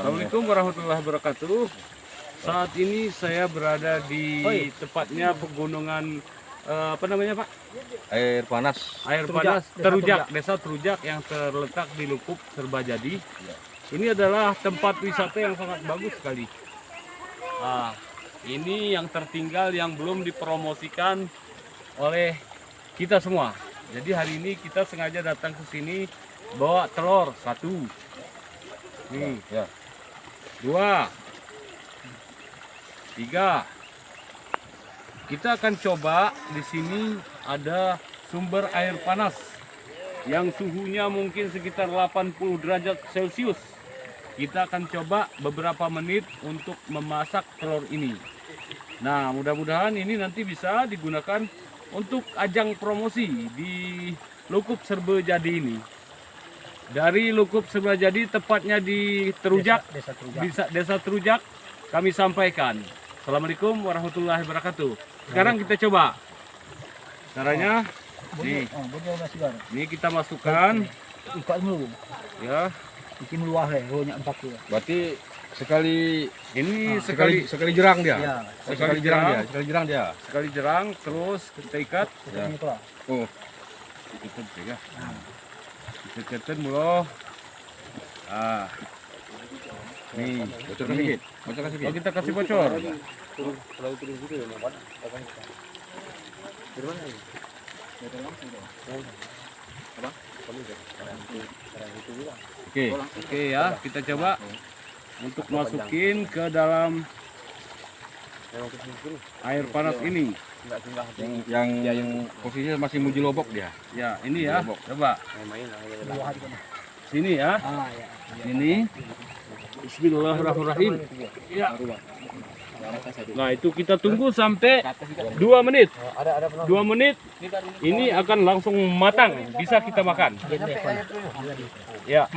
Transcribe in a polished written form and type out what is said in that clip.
Assalamualaikum warahmatullahi wabarakatuh. Saat ini saya berada di tepatnya pegunungan apa namanya Pak? Air panas. Air panas Terujak, Desa Terujak yang terletak di Lukup Serbajadi. Ini adalah tempat wisata yang sangat bagus sekali. Nah, ini yang tertinggal yang belum dipromosikan oleh kita semua. Jadi hari ini kita sengaja datang ke sini bawa telur satu. Nih, Ya. 2, 3. Kita akan coba di sini ada sumber air panas yang suhunya mungkin sekitar 80 derajat Celcius. Kita akan coba beberapa menit untuk memasak telur ini. Nah, mudah-mudahan ini nanti bisa digunakan untuk ajang promosi di Lukup Serbajadi ini. Dari Lukup Serbajadi, tepatnya di Terujak, Desa Terujak, kami sampaikan. Assalamualaikum warahmatullahi wabarakatuh. Sekarang kita coba. Caranya, nih, ini kita masukkan. Ya. Berarti sekali Ini sekali jerang dia. Ya, Sekali jerang dia. sekali jerang, terus kita ikat. Ya. Oh, Kita pegang. Kita cetin mulu. Ah. Nih, bocorkan sedikit. Bocorkan sedikit. oh kita kasih bocor. Oke. Oke ya, kita coba untuk masukin ke dalam air panas ini. Yang posisinya masih mujilobok dia. Ya, ini ya. Coba. Sini ya. Sini. Bismillahirrahmanirrahim. Ya. Nah, itu kita tunggu sampai 2 menit. 2 menit ini akan langsung matang, bisa kita makan. Ya.